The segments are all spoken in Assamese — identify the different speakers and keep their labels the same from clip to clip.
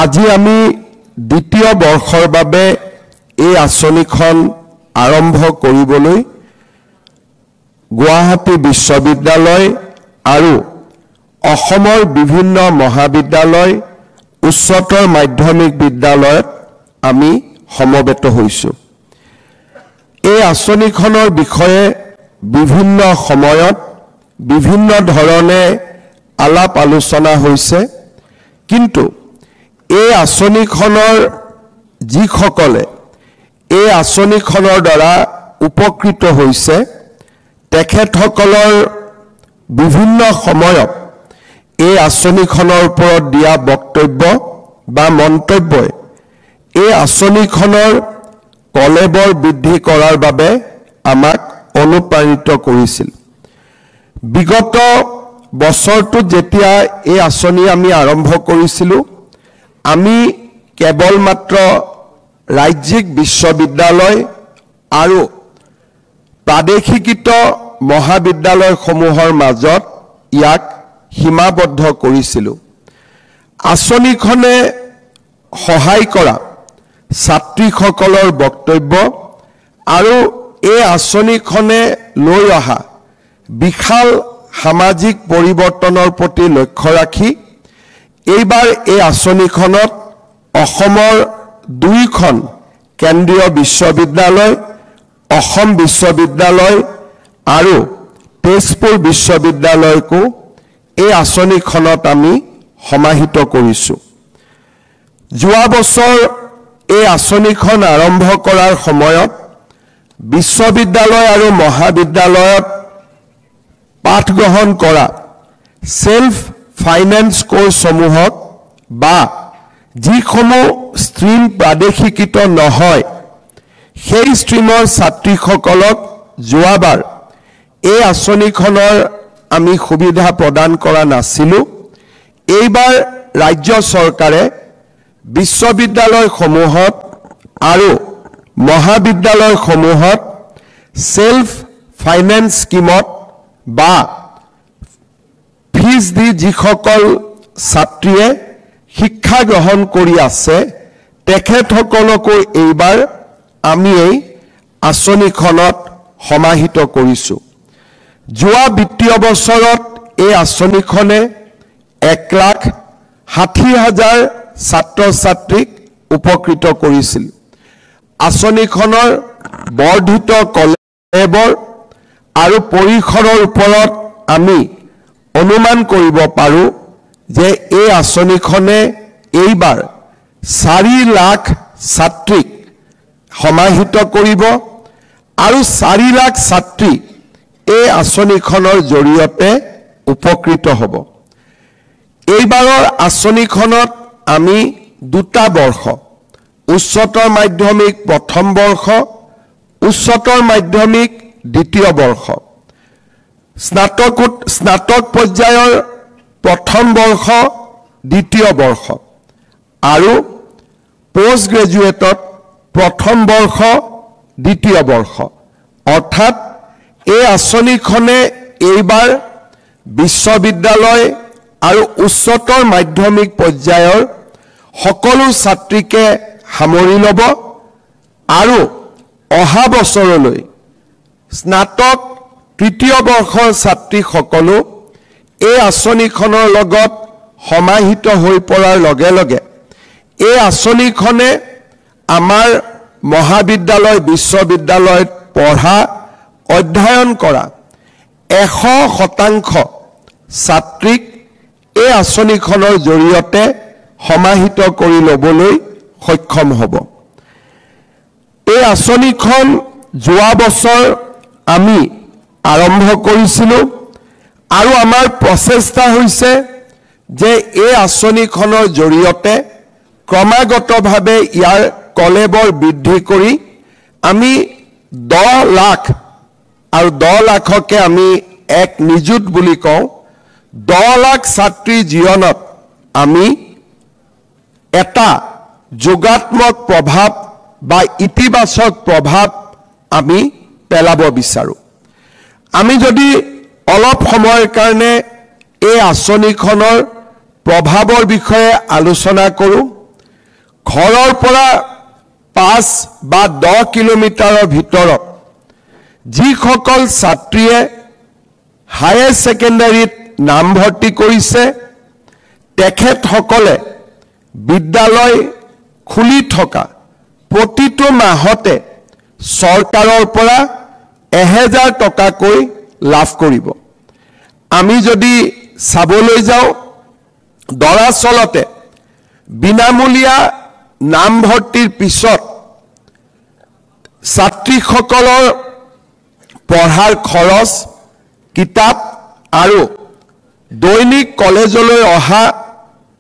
Speaker 1: আজি আমি দ্বিতীয় বৰ্ষৰ বাবে এই আঁচনিখন আৰম্ভ কৰিবলৈ গুৱাহাটী বিশ্ববিদ্যালয় আৰু অসমৰ বিভিন্ন মহাবিদ্যালয় উচ্চতৰ মাধ্যমিক বিদ্যালয়ত আমি সমবেত হৈছোঁ। এই আঁচনিখনৰ বিষয়ে বিভিন্ন সময়ত বিভিন্ন ধৰণে আলাপ আলোচনা হৈছে, কিন্তু এই আঁচনিখনৰ যিসকলে এই আঁচনিখনৰ দ্বাৰা উপকৃত হৈছে তেখেতসকলৰ বিভিন্ন সময়ত এই আঁচনিখনৰ ওপৰত দিয়া বক্তব্য বা মন্তব্যই এই আঁচনিখনৰ কলেবৰ বৃদ্ধি কৰাৰ বাবে আমাক অনুপ্ৰাণিত কৰিছিল। বিগত বছৰটোত যেতিয়া এই আঁচনি আমি আৰম্ভ কৰিছিলোঁ, আমি কেৱল মাত্ৰ ৰাজ্যিক বিশ্ববিদ্যালয় আৰু প্ৰাদেশিকৃত মহাবিদ্যালয়সমূহৰ মাজত ইয়াক সীমাবদ্ধ কৰিছিলোঁ। আঁচনিখনে সহায় কৰা ছাত্ৰীসকলৰ বক্তব্য আৰু এই আঁচনিখনে লৈ অহা বিশাল সামাজিক পৰিৱৰ্তনৰ প্ৰতি লক্ষ্য ৰাখি এইবাৰ এই আঁচনিখনত অসমৰ দুইখন কেন্দ্ৰীয় বিশ্ববিদ্যালয়, অসম বিশ্ববিদ্যালয় আৰু তেজপুৰ বিশ্ববিদ্যালয়কো এই আঁচনিখনত আমি সমাহিত কৰিছোঁ। যোৱা বছৰ এই আঁচনিখন আৰম্ভ কৰাৰ সময়ত বিশ্ববিদ্যালয় আৰু মহাবিদ্যালয়ত পাঠ গ্ৰহণ কৰা সেল্ফ ফাইনেন্স কোৰ্ছসমূহক বা যিসমূহ ষ্ট্ৰীম প্ৰাদেশিকৃত নহয় সেই ষ্ট্ৰীমৰ ছাত্ৰীসকলক যোৱাবাৰ এই আঁচনিখনৰ আমি সুবিধা প্ৰদান কৰা নাছিলোঁ। এইবাৰ ৰাজ্য চৰকাৰে বিশ্ববিদ্যালয়সমূহত আৰু মহাবিদ্যালয়সমূহত সেল্ফ ফাইনেন্স স্কিমত বা ফিজ দি যিসকল ছাত্ৰীয়ে শিক্ষা গ্ৰহণ কৰি আছে তেখেতসকলকো এইবাৰ আমি এই আঁচনিখনত সমাহিত কৰিছোঁ। যোৱা বিত্তীয় বছৰত এই আঁচনিখনে 1,60,000 ছাত্ৰ ছাত্ৰীক উপকৃত কৰিছিল। আঁচনিখনৰ বৰ্ধিত কলেবৰ আৰু পৰিসৰৰ ওপৰত আমি অনুমান কৰিব পাৰোঁ যে এই আঁচনিখনে এইবাৰ 4 লাখ ছাত্ৰীক সমাহিত কৰিব আৰু 4 লাখ ছাত্ৰী এই আঁচনিখনৰ জৰিয়তে উপকৃত হ'ব। এইবাৰৰ আঁচনিখনত আমি দুটা বৰ্ষ, উচ্চতৰ মাধ্যমিক প্ৰথম বৰ্ষ, উচ্চতৰ মাধ্যমিক দ্বিতীয় বৰ্ষ, স্নাতক পৰ্যায়ৰ প্ৰথম বৰ্ষ, দ্বিতীয় বৰ্ষ আৰু পোষ্ট গ্ৰেজুৱেটত প্ৰথম বৰ্ষ, দ্বিতীয় বৰ্ষ, অৰ্থাৎ এই আঁচনিখনে এইবাৰ বিশ্ববিদ্যালয় আৰু উচ্চতৰ মাধ্যমিক পৰ্যায়ৰ সকলো ছাত্ৰীকে সামৰি ল'ব আৰু অহা বছৰলৈ স্নাতক তৃতীয় বৰ্ষৰ ছাত্ৰীসকলো এই আঁচনিখনৰ লগত সমাহিত হৈ পৰাৰ লগে লগে এই আঁচনিখনে আমাৰ মহাবিদ্যালয় বিশ্ববিদ্যালয়ত পঢ়া অধ্যয়ন কৰা 100% ছাত্ৰীক এই আঁচনিখনৰ জৰিয়তে সমাহিত কৰি ল'বলৈ সক্ষম হ'ব। এই আঁচনিখন যোৱা বছৰ আমি আৰম্ভ কৰিছিলোঁ আৰু আমাৰ প্ৰচেষ্টা হৈছে যে এই আঁচনিখনৰ জৰিয়তে ক্ৰমাগতভাৱে ইয়াৰ কলেবৰ বৃদ্ধি কৰি আমি 10 লাখ আৰু 10 লাখকে আমি এক নিযুত বুলি কওঁ, 10 লাখ ছাত্ৰীৰ জীৱনত আমি এটা যোগাত্মক প্ৰভাৱ বা ইতিবাচক প্ৰভাৱ আমি পেলাব বিচাৰোঁ। আমি যদি অলপ সময়ৰ কাৰণে এই আঁচনিখনৰ প্ৰভাৱৰ বিষয়ে আলোচনা কৰোঁ, ঘৰৰ পৰা 5 বা 10 কিলোমিটাৰৰ ভিতৰত যিসকল ছাত্ৰীয়ে হায়াৰ ছেকেণ্ডাৰীত নামভৰ্তি কৰিছে তেখেতসকলে বিদ্যালয় খুলি থকা প্ৰতিটো মাহতে চৰকাৰৰ পৰা 1000 টকাকৈ লাভ কৰিব। আমি যদি চাবলৈ যাওঁ দৰাচলতে বিনামূলীয়া নামভৰ্তিৰ পিছত ছাত্ৰীসকলৰ পঢ়াৰ খৰচ কিতাপ আৰু দৈনিক কলেজলৈ অহা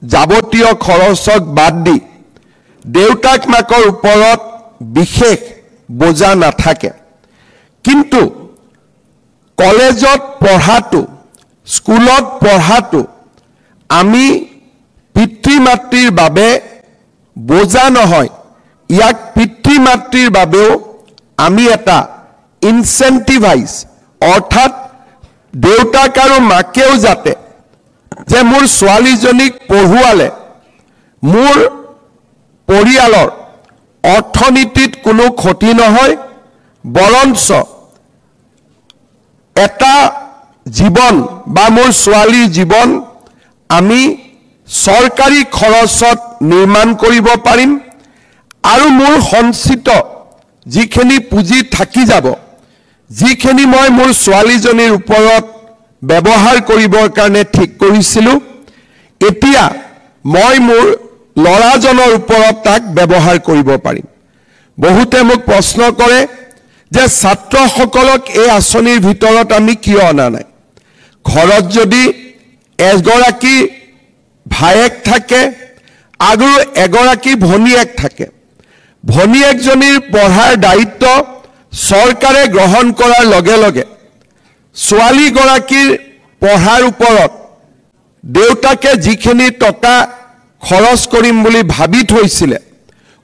Speaker 1: যাৱতীয় খৰচক বাদ দি দেউতাক মাকৰ ওপৰত বিশেষ বোজা নাথাকে। কিন্তু কলেজত পঢ়াটো স্কুলত পঢ়াটো আমি পিতৃ মাতৃৰ বাবে বোজা নহয়, ইয়াক পিতৃ মাতৃৰ বাবেও আমি এটা ইনচেন্টিভাইজ অৰ্থাৎ দেউতাক আৰু মাকেও যাতে যে মোৰ ছোৱালীজনীক পঢ়ুৱালে মোৰ পৰিয়ালৰ অৰ্থনীতিত কোনো ক্ষতি নহয়, বৰঞ্চ এটা জীৱন বা মোৰ ছোৱালীৰ জীৱন আমি চৰকাৰী খৰচত নিৰ্মাণ কৰিব পাৰিম আৰু মোৰ সঞ্চিত যিখিনি পুঁজি থাকি যাব, যিখিনি মই মোৰ ছোৱালীজনীৰ ওপৰত ব্যৱহাৰ কৰিবৰ কাৰণে ঠিক কৰিছিলোঁ, এতিয়া মই মোৰ ল'ৰাজনৰ ওপৰত তাক ব্যৱহাৰ কৰিব পাৰিম। বহুতে মোক প্ৰশ্ন কৰে যে ছাত্ৰসকলক এই আঁচনিৰ ভিতৰত আমি কিয় অনা নাই? ঘৰত যদি এগৰাকী ভায়েক থাকে আৰু এগৰাকী ভনীয়েক থাকে, ভনীয়েকজনীৰ পঢ়াৰ দায়িত্ব চৰকাৰে গ্ৰহণ কৰাৰ লগে লগে ছোৱালীগৰাকীৰ পঢ়াৰ ওপৰত দেউতাকে যিখিনি টকা খৰচ কৰিম বুলি ভাবি থৈছিলে,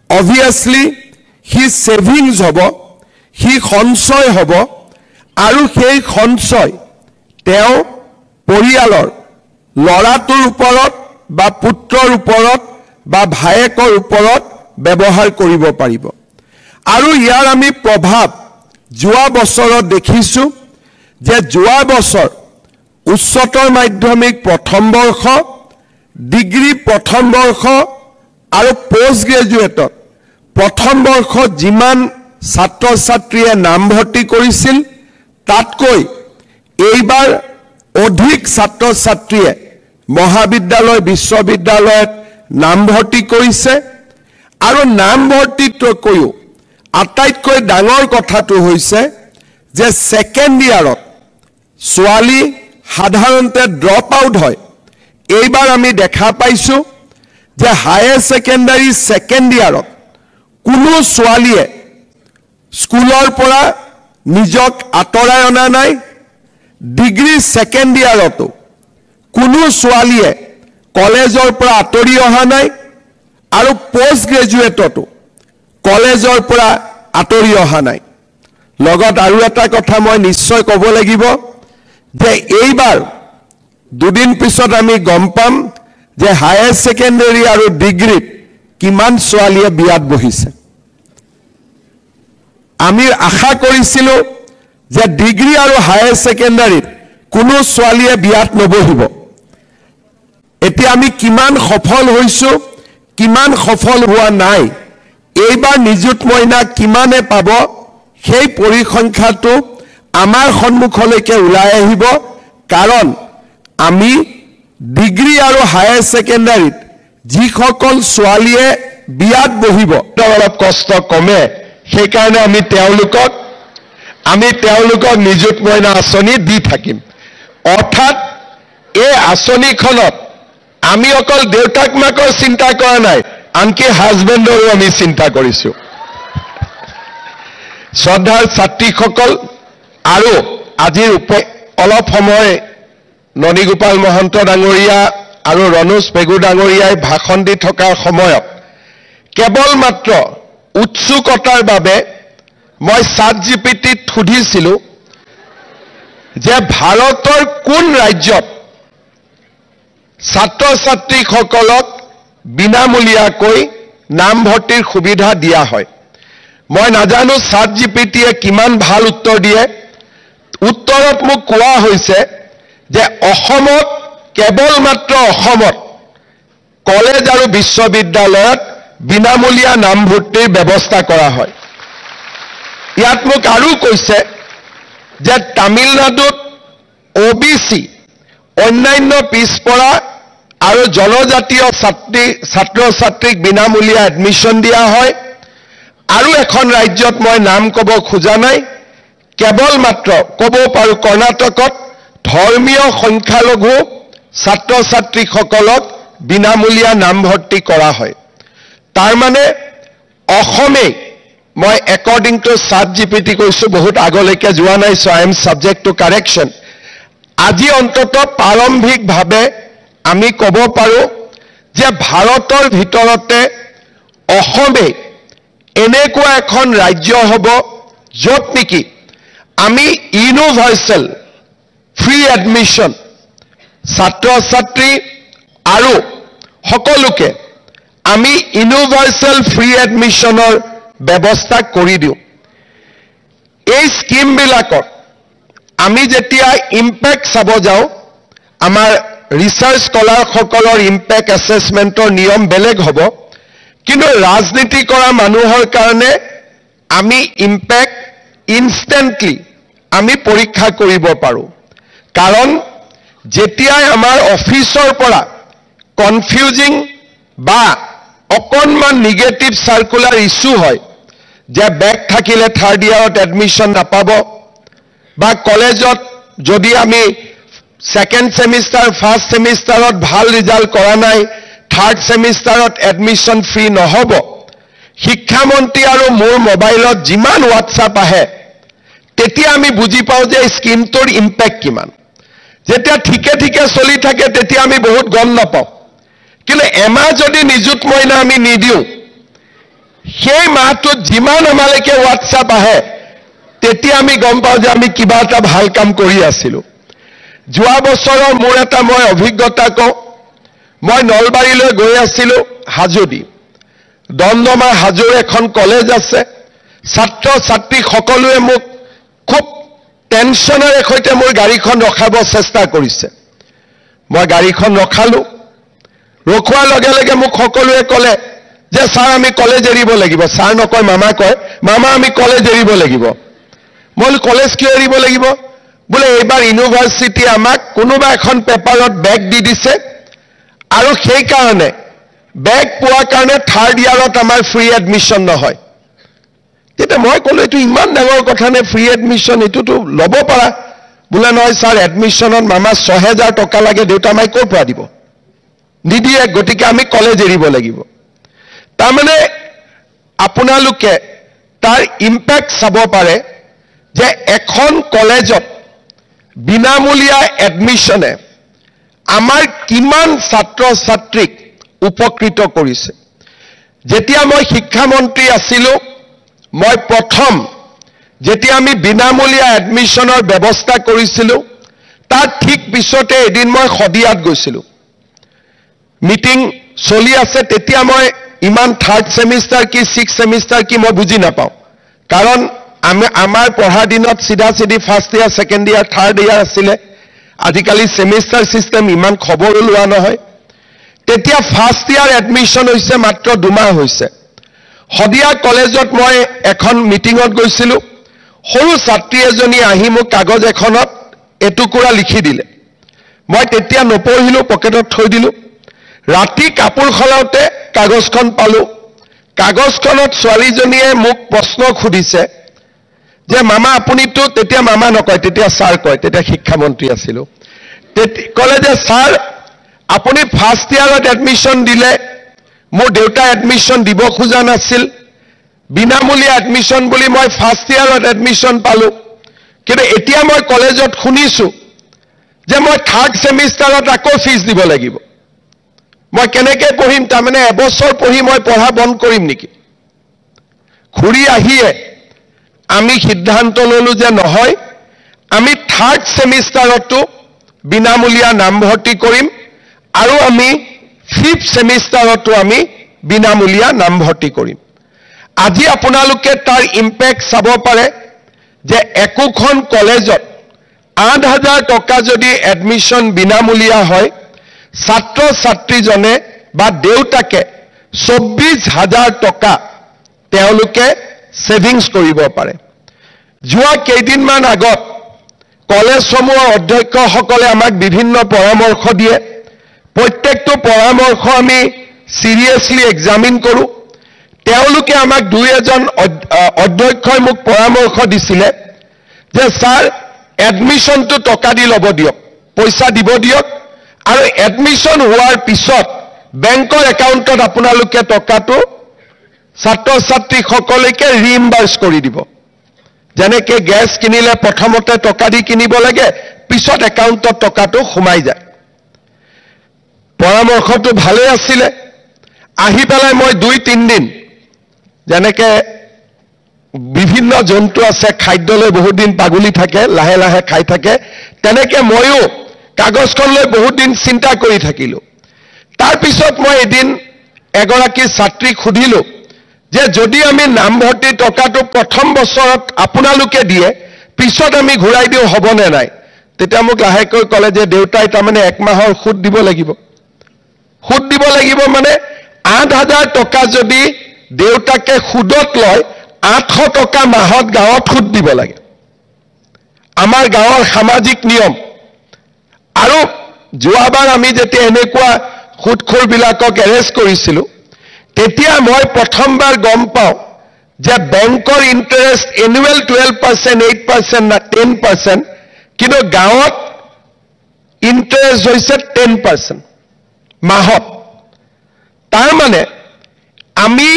Speaker 1: অবভিয়াছলি সি ছেভিংছ হ'ব, সি সঞ্চয় হ'ব আৰু সেই সঞ্চয় তেওঁ পৰিয়ালৰ ল'ৰাটোৰ ওপৰত বা পুত্ৰৰ ওপৰত বা ভায়েকৰ ওপৰত ব্যৱহাৰ কৰিব পাৰিব। আৰু ইয়াৰ আমি প্ৰভাৱ যোৱা বছৰত দেখিছোঁ যে যোৱা বছৰ উচ্চতৰ মাধ্যমিক প্ৰথম বৰ্ষ, ডিগ্ৰী প্ৰথম বৰ্ষ আৰু পোষ্ট গ্ৰেজুৱেটত প্ৰথম বৰ্ষত যিমান ছাত্ৰ ছাত্ৰীয়ে নামভৰ্তি কৰিছিল তাতকৈ এইবাৰ অধিক ছাত্ৰ ছাত্ৰীয়ে মহাবিদ্যালয় বিশ্ববিদ্যালয়ত নামভৰ্তি কৰিছে। আৰু নামভৰ্তিতকৈও আটাইতকৈ ডাঙৰ কথাটো হৈছে যে ছেকেণ্ড ইয়াৰত ছোৱালী সাধাৰণতে ড্ৰপ আউট হয়। এইবাৰ আমি দেখা পাইছোঁ যে হায়াৰ ছেকেণ্ডাৰী ছেকেণ্ড ইয়াৰত কোনো ছোৱালীয়ে স্কুলৰ পৰা নিজক আঁতৰাই অনা নাই, ডিগ্ৰী ছেকেণ্ড ইয়াৰতো কোনো ছোৱালীয়ে কলেজৰ পৰা আঁতৰি অহা নাই আৰু পোষ্ট গ্ৰেজুৱেটতো কলেজৰ পৰা আঁতৰি অহা নাই। লগত আৰু এটা কথা মই নিশ্চয় ক'ব লাগিব যে এইবাৰ দুদিন পিছত আমি গম পাম যে হায়াৰ ছেকেণ্ডাৰী আৰু ডিগ্ৰীত কিমান ছোৱালীয়ে বিয়াত বহিছে। আমি আশা কৰিছিলোঁ যে ডিগ্ৰী আৰু হায়াৰ ছেকেণ্ডাৰীত কোনো ছোৱালীয়ে বিয়াত নবহিব। এতিয়া আমি কিমান সফল হৈছোঁ, কিমান সফল হোৱা নাই, এইবাৰ নিযুত মইনা কিমানে পাব সেই পৰিসংখ্যাটো আমাৰ সন্মুখলৈকে ওলাই আহিব। কাৰণ আমি ডিগ্ৰী আৰু হায়াৰ ছেকেণ্ডাৰীত যিসকল ছোৱালীয়ে বিয়াত বহিব অলপ কষ্ট কমে, সেইকাৰণে আমি তেওঁলোকক নিযুত মইনা আঁচনি দি থাকিম। অৰ্থাৎ এই আঁচনিখনত আমি অকল দেউতাক মাকৰ চিন্তা কৰা নাই, আনকি হাজবেণ্ডৰো আমি চিন্তা কৰিছোঁ। শ্ৰদ্ধাৰ ছাত্ৰীসকল, আৰু আজিৰ অলপ সময় ননীগোপাল মহন্ত ডাঙৰীয়া আৰু ৰণোজ পেগু ডাঙৰীয়াই ভাষণ দি থকাৰ সময়ত কেৱল মাত্ৰ উৎসুকতাৰ বাবে মই ChatGPTত সুধিছিলোঁ যে ভাৰতৰ কোন ৰাজ্যত ছাত্ৰ ছাত্ৰীসকলক বিনামূলীয়াকৈ নামভৰ্তিৰ সুবিধা দিয়া হয় মই নাজানো ChatGPTয়ে কিমান ভাল উত্তৰ দিয়ে উত্তৰত মোক কোৱা হৈছে যে অসমত কেৱল মাত্ৰ অসমত কলেজ আৰু বিশ্ববিদ্যালয়ত বিনামূলীয়া নামভৰ্তিৰ ব্যৱস্থা কৰা হয় ইয়াত মোক আৰু কৈছে যে তামিলনাডুত OBC অন্যান্য পিছপৰা আৰু জনজাতীয় ছাত্ৰ ছাত্ৰীক বিনামূলীয়া এডমিশন দিয়া হয় আৰু এখন ৰাজ্যত মই নাম ক'ব খোজা নাই কেৱল মাত্ৰ ক'ব পাৰো কৰ্ণাটকত ধৰ্মীয় সংখ্যালঘু ছাত্ৰ ছাত্ৰীসকলক বিনামূলীয়া নামভৰ্তি কৰা হয় তাৰ মানে অসমে মই according to ChatGPT কৈছো বহুত আগলৈকে যোৱা নাই so I am subject to correction আজি অন্তত প্ৰাৰম্ভিকভাৱে আমি ক'ব পাৰো যে ভাৰতৰ ভিতৰতে অসমে এনেকুৱা এখন ৰাজ্য হ'ব য'ত নেকি আমি ইউনিভাৰ্সেল ফ্ৰী এডমিশন ছাত্ৰ ছাত্ৰী আৰু সকলোকে আমি ইউনিভাৰ্সেল ফ্ৰী এডমিশনৰ ব্যৱস্থা কৰি দিও এই স্কিম বিলাকৰ আমি যেতিয়া ইম্প্যাক্ট চাব যাও আমাৰ ৰিসাৰ্চ স্কলাৰ সকলৰ ইম্প্যাক্ট অ্যাসেসমেন্টৰ নিয়ম বেলেগ হ'ব কিন্তু ৰাজনীতি কৰা মানুহৰ কাৰণে আমি ইম্প্যাক্ট ইনস্ট্যান্টলি আমি পৰীক্ষা কৰিব পাৰো কাৰণ যেতিয়াই আমাৰ অফিচৰ পৰা কনফিউজিং বা অকনমান নেগেটিভ সার্কুলার ইস্যু হয় যে ব্যাক থাকিলে থার্ড ইয়ারত এডমিশন নাপাব বা কলেজত যদি আমি সেকেন্ড সেমিস্টার ফার্স্ট সেমিস্টারত ভাল রিজাল্ট করা নাই থার্ড সেমিস্টারত এডমিশন ফ্রি নহব শিক্ষামন্ত্রী আৰু মোৰ মোবাইলত যিমান হোৱাটসঅ্যাপ আহে তেতিয়া আমি বুজি পাও যে স্কিমটোৰ ইম্প্যাক্ট কিমান যেতিয়া ঠিকে ঠিকে চলি থাকে তেতিয়া আমি বহুত গম নাপাও কিন্তু এমাহ যদি নিযুত মইনা আমি নিদিও সেই মাহটোত যিমান আমালৈকে হোৱাটসঅ্যাপ আহে তেতিয়া আমি গম পাও যে আমি কিবা এটা ভাল কাম কৰি আছিলো যোৱা বছৰৰ মোৰ এটা মই অভিজ্ঞতা কওঁ মই নলবাৰীলৈ গৈ আছিলো হাজোদি দমদমা হাজোৰ এখন কলেজ আছে ছাত্ৰ ছাত্ৰী সকলোৱে মোক খুব টেনচনেৰে সৈতে মোৰ গাড়ীখন ৰখাব চেষ্টা কৰিছে মই গাড়ীখন ৰখালো ৰখোৱাৰ লগে লগে মোক সকলোৱে ক'লে যে স্যাৰ আমি কলেজ এৰিব লাগিব স্যাৰ নকয় মামা কয় মামা আমি কলেজ এৰিব লাগিব মই কলেজ কিয় এৰিব লাগিব বোলে এইবাৰ ইউনিভাৰ্সিটি আমাক কোনোবা এখন পেপাৰত বেক দি দিছে আৰু সেই কাৰণে বেক পোৱাৰ কাৰণে থাৰ্ড ইয়াৰত আমাৰ ফ্ৰী এডমিশন নহয় তেতিয়া মই ক'লো এটো ইমান ডাঙৰ কথা নে ফ্ৰী এডমিশন এটোটো ল'ব পাৰা বোলে নহয় স্যাৰ এডমিশনত মামা 6000 টকা লাগে দেউতা মাই ক'ৰ পৰা দিব নিদিয়ে গতিকে আমি কলেজ এৰিব লাগিব তাৰ মানে আপোনালোকে তাৰ ইম্প্যাক্ট চাব পাৰে যে এখন কলেজত বিনামূলীয়া এডমিশনে আমাৰ কিমান ছাত্ৰ ছাত্ৰীক উপকৃত কৰিছে যেতিয়া মই শিক্ষামন্ত্ৰী আছিলো মই প্ৰথম যেতিয়া আমি বিনামূলীয়া এডমিশনৰ ব্যৱস্থা কৰিছিলো তাৰ ঠিক পিছতে এদিন মই খদিয়াত গৈছিলো মিটিং চলি আছে তেতিয়া মই ইমান থাৰ্ড সেমিস্টাৰ কি সিক্স সেমিস্টাৰ কি মই বুজি নাপাও কাৰণ আমাৰ পঢ়া দিনত সিধা সিধি ফাৰ্স্ট ইয়াৰ সেকেন্ড ইয়াৰ থাৰ্ড ইয়াৰ আছিল আজিকালি সেমিস্টাৰ সিস্টেম ইমান খবৰ লোৱা নহয় তেতিয়া ফাৰ্স্ট ইয়াৰ এডমিশন হৈছে মাত্ৰ 2 মাহ হৈছে হদিয়া কলেজত মই এখন মিটিংত গৈছিলো সৰু ছাত্ৰী এজনী আহি মোক কাগজ এখনত এটুকুৰা লিখি দিলে মই তেতিয়া নপঢ়িলো পকেটত থৈ দিলো ৰাতি কাপোৰ খলাওতে কাগজখন পালো কাগজখনত ছোৱালীজনীয়ে মোক প্ৰশ্ন খুদিছে যে মামা আপুনিতো তেতিয়া মামা নকয় তেতিয়া স্যাৰ কয় তেতিয়া শিক্ষামন্ত্ৰী আছিল কলে যে স্যাৰ আপুনি ফাৰ্স্ট ইয়াৰত এডমিশন দিলে মোৰ দেউতা এডমিশন দিব খোজা নাছিল বিনামূলীয়া এডমিশন বুলি মই ফাৰ্স্ট ইয়াৰত এডমিশন পালো কিন্তু এতিয়া মই কলেজত শুনিছো যে মই থাৰ্ড সেমিস্টাৰত আকৌ ফিজ দিব লাগিব মই কেনেকৈ পঢ়িম তাৰ মানে এবছৰ পঢ়ি মই পঢ়া বন্ধ কৰিম নেকি ঘূৰি আহিয়ে আমি সিদ্ধান্ত ললো যে নহয় আমি থাৰ্ড সেমিস্টাৰতো বিনামূলীয়া নামভৰ্তি কৰিম আৰু আমি ফিফথ সেমিস্টাৰতো আমি বিনামূলীয়া নামভৰ্তি কৰিম আজি আপোনালোকে তাৰ ইম্পেক্ট চাব পাৰে যে একোখন কলেজত ৮,০০০ টকা যদি এডমিশন বিনামূলীয়া হয় ছাত্ৰ ছাত্ৰীজনে বা দেউতাকে ২৪,০০০ টকা তেওঁলোকে সেভিংস কৰিব পাৰে যোৱা কেইদিনমান আগত কলেজসমূহৰ অধ্যক্ষসকলে আমাক বিভিন্ন পৰামৰ্শ দিয়ে প্ৰত্যেকটো পৰামৰ্শ আমি সিৰিয়াসলি এক্সামিন কৰো তেওঁলোকে আমাক দুই এজন অধ্যক্ষই মোক পৰামৰ্শ দিছিলে যে স্যাৰ এডমিশনটো টকা দি লব দিয়ক পইচা দিব দিয়ক আৰু এডমিশন হোৱাৰ পিছত বেংকৰ একাউণ্টত আপোনালোকে টকাটো ছাত্ৰ ছাত্ৰীসকলকে ৰিইম্বাৰ্স কৰি দিব যেনেকে গ্যাস কিনিলে প্ৰথমতে টকা দি কিনিব লাগে পিছত একাউণ্টত টকাটো সোমাই যায় পৰামৰ্শটো ভালে আছিল আহি পেলাই মই 2-3 দিন যেনেকে বিভিন্ন জন্তু আছে খাদ্যলৈ বহুত দিন পাগলি থাকে লাহে লাহে খাই থাকে তেনেকে ময়ো কাগজখন লৈ বহুত দিন চিন্তা কৰি থাকিলো তাৰ পিছত মই এদিন এগৰাকী ছাত্ৰীক খুদিলো যে যদি আমি নামভৰ্তি টকাটো প্ৰথম বছৰত আপোনালোকে দিয়ে পিছত আমি ঘূৰাই দিও হবনে নাই তেতিয়া মোক লাহেকৈ কলে যে দেউতাই তাৰমানে এক মাহৰ সুদ দিব লাগিব মানে ৮,০০০ টকা যদি দেউতাকে সুদত লয় ৮০০ টকা মাহত গাঁৱত সুদ দিব লাগে আমাৰ গাঁৱৰ সামাজিক নিয়ম আৰু যোৱাবাৰ আমি যেতিয়া এনেকুৱা সুদখোৰ বিলাকক এৰেষ্ট কৰিছিলো তেতিয়া মই প্ৰথমবাৰ গম পাও যে বেংকৰ ইন্টাৰেষ্ট এনুৱেল 12% 8% না 10% কিন্তু গাঁৱত ইন্টাৰেষ্ট হৈছে 10% মাহত তাৰ মানে আমি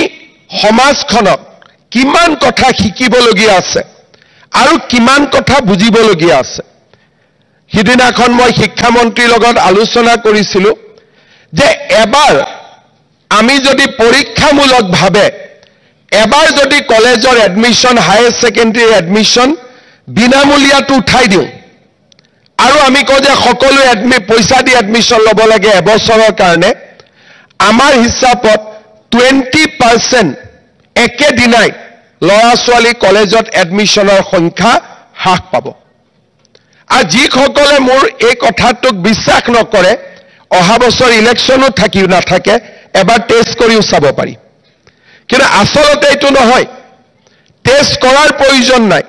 Speaker 1: সমাজখনক কিমান কথা শিকিবলগীয়া আছে আৰু কিমান কথা বুজিবলগীয়া আছে হিদিনাখন মই শিক্ষা মন্ত্ৰীৰ লগত আলোচনা কৰিছিলো যে এবাৰ আমি যদি পৰীক্ষামূলকভাৱে এবাৰ যদি কলেজৰ এডমিশন হায়াৰ সেকেন্ডাৰী এডমিশন বিনামূলীয়াটো উঠাই দিও আৰু আমি কওঁ যে সকলো পইচা দি এডমিশন ল'ব লাগে এবছৰৰ কাৰণে আমাৰ হিচাপত 20% একেদিনাই লৰা ছোৱালী কলেজত এডমিশনৰ সংখ্যা হ্ৰাস পাব আৰু যিসকলে মোৰ এই কথাটোক বিশ্বাস নকৰে অহা বছৰ ইলেকশনো থাকি নাথাকে এবাৰ টেষ্ট কৰিও চাব পাৰি কিন্তু আসলতে এটো নহয় টেষ্ট কৰাৰ প্ৰয়োজন নাই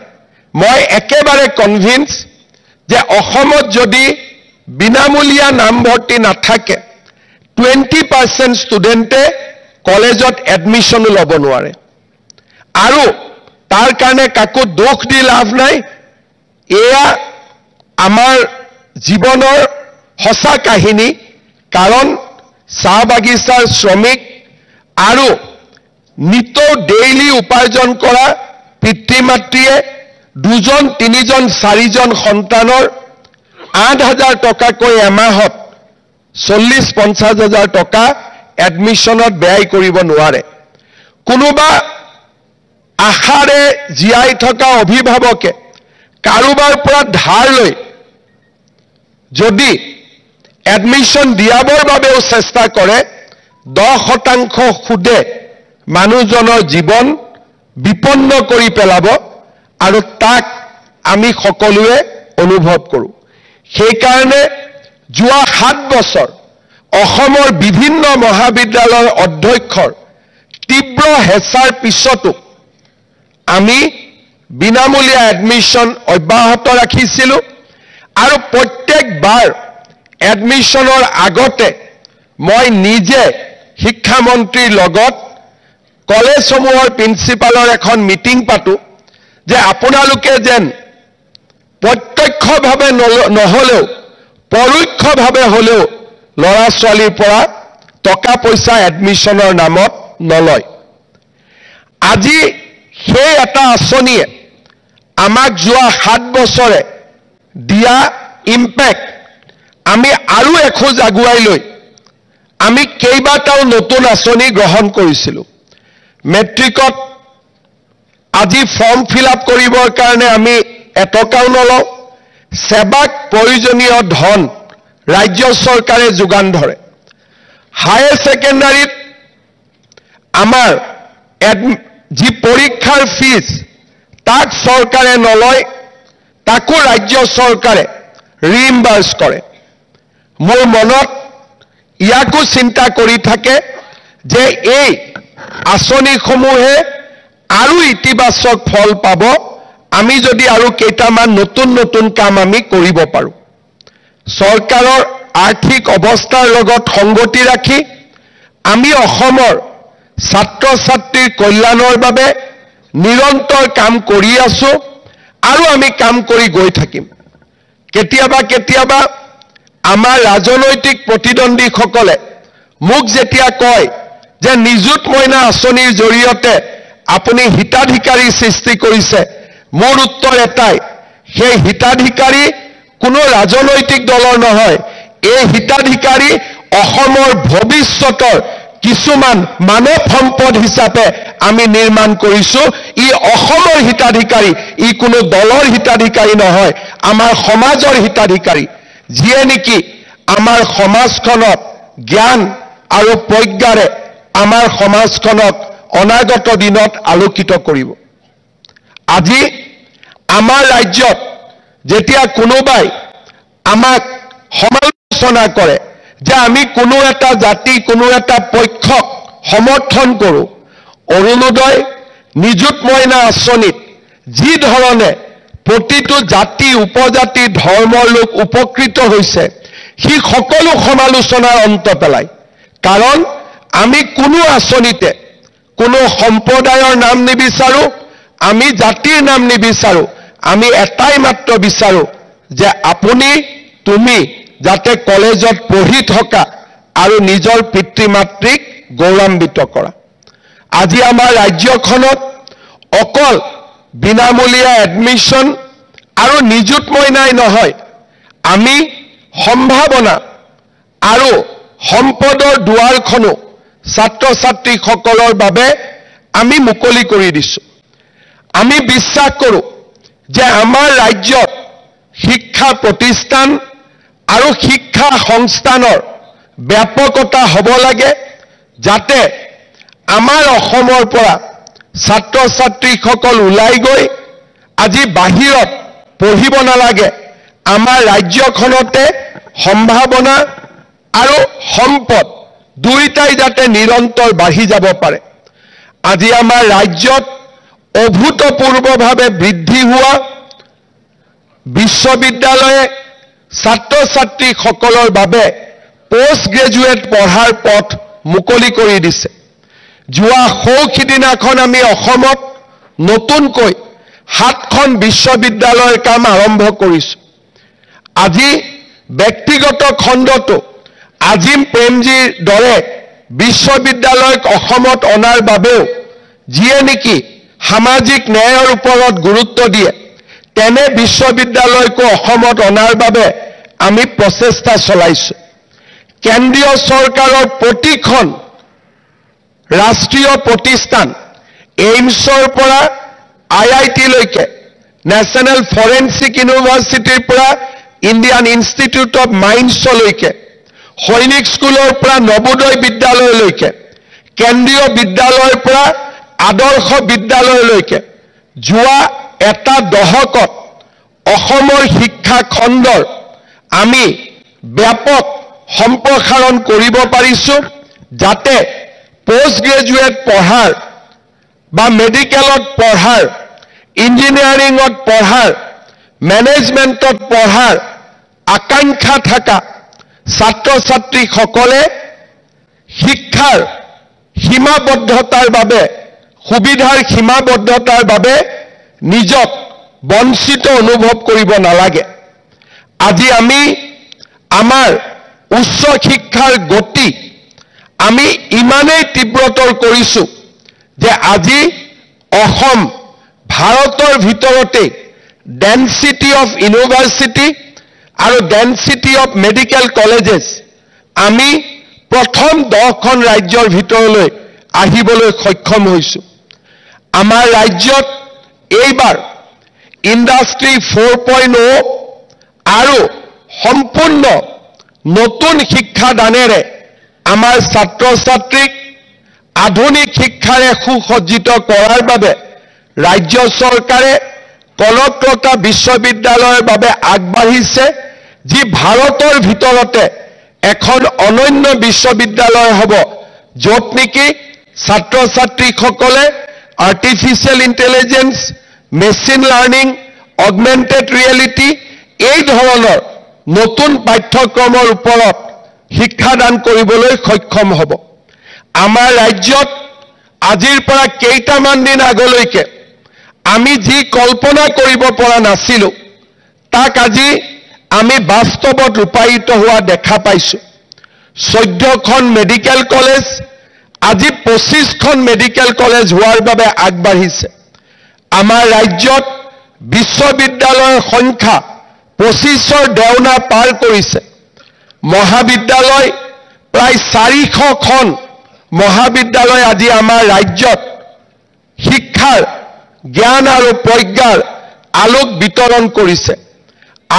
Speaker 1: মই একেবাৰে কনভিন্স যে অসমত যদি বিনামূলীয়া নামভৰ্তি নাথাকে 20% ষ্টুডেন্টে কলেজত এডমিশন ল'ব নোৱাৰে আৰু তাৰ কাৰণে কাকো দোষ দি লাভ নাই এয়া আমাৰ জীৱনৰ হসা কাহিনী কাৰণ চাহ বাগিচাৰ শ্ৰমিক আৰু নিতৌ ডেইলি উপাৰ্জন কৰা পিতৃ মাতৃয়ে 2জন 3জন 4জন সন্তানৰ ৮,০০০ টকাকৈ এমাহত 40-50,000 টকা এডমিশনত ব্যয় কৰিব নোৱাৰে কোনোবা আশাৰে জীয়াই থকা অভিভাৱকে কাৰোবাৰ পৰা ধাৰ লৈ যদি এডমিশন দিয়াবৰ বাবেও চেষ্টা কৰে 10% সুদে মানুহজনৰ জীৱন বিপন্ন কৰি পেলাব আৰু তাক আমি সকলোৱে অনুভৱ কৰো সেই কাৰণে যোৱা 7 বছৰ অসমৰ বিভিন্ন মহাবিদ্যালয়ৰ অধ্যক্ষৰ তীব্ৰ হেঁচাৰ পিছতো আমি বিনামূলীয়া এডমিশন অব্যাহত ৰাখিছিলো আৰু প্ৰত্যেকবাৰ এডমিশনৰ আগতে মই নিজে শিক্ষা মন্ত্ৰীৰ লগত কলেজসমূহৰ প্ৰিন্সিপালৰ এখন মিটিং পাতো যে আপোনালোকে যেন প্ৰত্যক্ষভাৱে নহলেও পৰোক্ষভাৱে হলেও লৰা ছোৱালীৰ পৰা টকা পইচা এডমিশনৰ নামত নলয় আজি সেই এটা আঁচনিয়ে আমাক যোৱা 7 বছৰে দিয়া ইম্পেক্ট আমি আৰু এখোজ আগুৱাই লৈ আমি কেইবাটাও নতুন আঁচনি গ্ৰহণ কৰিছিলো মেট্ৰিকত আজি ফৰ্ম ফিল আপ কৰিবৰ কাৰণে আমি এটকাও নলওঁ সেৱাক প্ৰয়োজনীয় ধন ৰাজ্য চৰকাৰে যোগান ধৰে হায়াৰ সেকেন্ডাৰীত আমাৰ যি পৰীক্ষাৰ ফিজ তাক চৰকাৰে নলয়, তাকো ৰাজ্য চৰকাৰে ৰিইম্বাৰ্ছ কৰে। মোৰ মনত ইয়াকো চিন্তা কৰি থাকে যে এই আঁচনিসমূহে আৰু ইতিবাচক ফল পাব আমি যদি আৰু কেইটামান নতুন নতুন কাম আমি কৰিব পাৰোঁ। চৰকাৰৰ আৰ্থিক অৱস্থাৰ লগত সংগতি ৰাখি আমি অসমৰ ছাত্ৰ ছাত্ৰীৰ কল্যাণৰ বাবে নিৰন্তৰ কাম কৰি আছোঁ আৰু আমি কাম কৰি গৈ থাকিম। কেতিয়াবা কেতিয়াবা আমাৰ ৰাজনৈতিক প্ৰতিদ্বন্দ্বীসকলে মোক যেতিয়া কয় যে নিযুত মইনা আঁচনিৰ জৰিয়তে আপুনি হিতাধিকাৰী সৃষ্টি কৰিছে, মোৰ উত্তৰ এটাই, সেই হিতাধিকাৰী কোনো ৰাজনৈতিক দলৰ নহয়, এই হিতাধিকাৰী অসমৰ ভৱিষ্যতৰ কিছুমান মানৱ সম্পদ হিচাপে আমি নিৰ্মাণ কৰিছোঁ। ই অসমৰ হিতাধিকাৰী, ই কোনো দলৰ হিতাধিকাৰী নহয়, আমাৰ সমাজৰ হিতাধিকাৰী, যিয়ে নেকি আমাৰ সমাজখনত জ্ঞান আৰু প্ৰজ্ঞাৰে আমাৰ সমাজখনক অনাগত দিনত আলোকিত কৰিব। আজি আমাৰ ৰাজ্যত যেতিয়া কোনোবাই আমাক সমালোচনা কৰে যে আমি কোনো এটা জাতি, কোনো এটা পক্ষক সমৰ্থন কৰোঁ, অৰুণোদয়, নিযুত মইনা আঁচনিত যি ধৰণে প্ৰতিটো জাতি, উপজাতি, ধৰ্মৰ লোক উপকৃত হৈছে, সি সকলো সমালোচনাৰ অন্ত পেলায়। কাৰণ আমি কোনো আঁচনিতে কোনো সম্প্ৰদায়ৰ নাম নিবিচাৰোঁ, আমি জাতিৰ নাম নিবিচাৰোঁ, আমি এটাই মাত্ৰ বিচাৰোঁ যে আপুনি তুমি যাতে কলেজত পঢ়ি থকা আৰু নিজৰ পিতৃ মাতৃক গৌৰৱান্বিত কৰা। আজি আমাৰ ৰাজ্যখনত অকল বিনামূলীয়া এডমিশ্যন আৰু নিযুত মইনাই নহয়, আমি সম্ভাৱনা আৰু সম্পদৰ দুৱাৰখনো ছাত্ৰ ছাত্ৰীসকলৰ বাবে আমি মুকলি কৰি দিছোঁ। আমি বিশ্বাস কৰোঁ যে আমাৰ ৰাজ্যত শিক্ষা প্ৰতিষ্ঠান আৰু শিক্ষা সংস্থানৰ ব্যাপকতা হ'ব লাগে, যাতে আমাৰ অসমৰ পৰা ছাত্ৰ ছাত্ৰীসকল ওলাই গৈ আজি বাহিৰত পঢ়িব নালাগে, আমাৰ ৰাজ্যখনতে সম্ভাৱনা আৰু সম্পদ দুইটাই যাতে নিৰন্তৰ বাঢ়ি যাব পাৰে। আজি আমাৰ ৰাজ্যত অভূতপূৰ্বভাৱে বৃদ্ধি হোৱা বিশ্ববিদ্যালয়ে ছাত্ৰ ছাত্ৰীসকলৰ বাবে পোষ্ট গ্ৰেজুৱেট পঢ়াৰ পথ মুকলি কৰি দিছে। যোৱা সৌখিদিনাখন আমি অসমত নতুনকৈ 7খন বিশ্ববিদ্যালয়ৰ কাম আৰম্ভ কৰিছোঁ। আজি ব্যক্তিগত খণ্ডতো আজিম প্ৰেমজীৰ দৰে বিশ্ববিদ্যালয়ক অসমত অনাৰ বাবেও যিয়ে নেকি সামাজিক ন্যায়ৰ ওপৰত গুৰুত্ব দিয়ে, তেনে বিশ্ববিদ্যালয়কো অসমত অনাৰ বাবে আমি প্ৰচেষ্টা চলাইছোঁ। কেন্দ্ৰীয় চৰকাৰৰ প্ৰতিখন ৰাষ্ট্ৰীয় প্ৰতিষ্ঠান, এইমছৰ পৰা IIT-লৈকে, নেশ্যনেল ফৰেনচিক ইউনিভাৰ্চিটিৰ পৰা ইণ্ডিয়ান ইনষ্টিটিউট অফ মাইন্সলৈকে, সৈনিক স্কুলৰ পৰা নবোদয় বিদ্যালয়লৈকে, কেন্দ্ৰীয় বিদ্যালয়ৰ পৰা আদৰ্শ বিদ্যালয়লৈকে যোৱা এটা দশকত অসমৰ শিক্ষা খণ্ডৰ আমি ব্যাপক সম্প্ৰসাৰণ কৰিব পাৰিছোঁ, যাতে পোষ্ট গ্ৰেজুৱেট পঢ়াৰ বা মেডিকেলত পঢ়াৰ, ইঞ্জিনিয়াৰিঙত পঢ়াৰ, মেনেজমেণ্টত পঢ়াৰ আকাংক্ষা থকা ছাত্ৰ ছাত্ৰীসকলে শিক্ষাৰ সীমাবদ্ধতাৰ বাবে, সুবিধাৰ সীমাবদ্ধতাৰ বাবে নিজক বঞ্চিত অনুভৱ কৰিব নালাগে। আজি আমি আমাৰ উচ্চ শিক্ষাৰ গতি আমি ইমানেই তীব্ৰতৰ কৰিছোঁ যে আজি অসম ভাৰতৰ ভিতৰতে ডেন্সিটি অফ ইউনিভাৰ্চিটি আৰু ডেন্সিটি অফ মেডিকেল কলেজেছ আমি প্ৰথম 10খন ৰাজ্যৰ ভিতৰলৈ আহিবলৈ সক্ষম হৈছোঁ। আমাৰ ৰাজ্যত এইবাৰ ইণ্ডাষ্ট্ৰী 4.0 আৰু সম্পূৰ্ণ নতুন শিক্ষাদানেৰে আমাৰ ছাত্ৰ ছাত্ৰীক আধুনিক শিক্ষাৰে সুসজ্জিত কৰাৰ বাবে ৰাজ্য চৰকাৰে কনকলতা বিশ্ববিদ্যালয়ৰ বাবে আগবাঢ়িছে, যি ভাৰতৰ ভিতৰতে এখন অনন্য বিশ্ববিদ্যালয় হ'ব, য'ত নেকি ছাত্ৰ ছাত্ৰীসকলে artificial intelligence, machine learning, augmented reality এই ধৰণৰ নতুন পাঠ্যক্ৰমৰ ওপৰত শিক্ষাদান কৰিবলৈ সক্ষম হ'ব। আমাৰ ৰাজ্যত আজিৰ পৰা কেইটামান দিন আগলৈকে আমি যি কল্পনা কৰিব পৰা নাছিলোঁ, তাক আজি আমি বাস্তৱত ৰূপায়িত হোৱা দেখা পাইছোঁ। 14খন মেডিকেল কলেজ, আজি 25খন মেডিকেল কলেজ হোৱাৰ বাবে আগবাঢ়িছে। আমাৰ ৰাজ্যত বিশ্ববিদ্যালয়ৰ সংখ্যা 25ৰ দেওনা পাৰ কৰিছে। মহাবিদ্যালয় প্ৰায় 400খন মহাবিদ্যালয় আজি আমাৰ ৰাজ্যত শিক্ষাৰ জ্ঞান আৰু প্ৰজ্ঞাৰ আলোক বিতৰণ কৰিছে।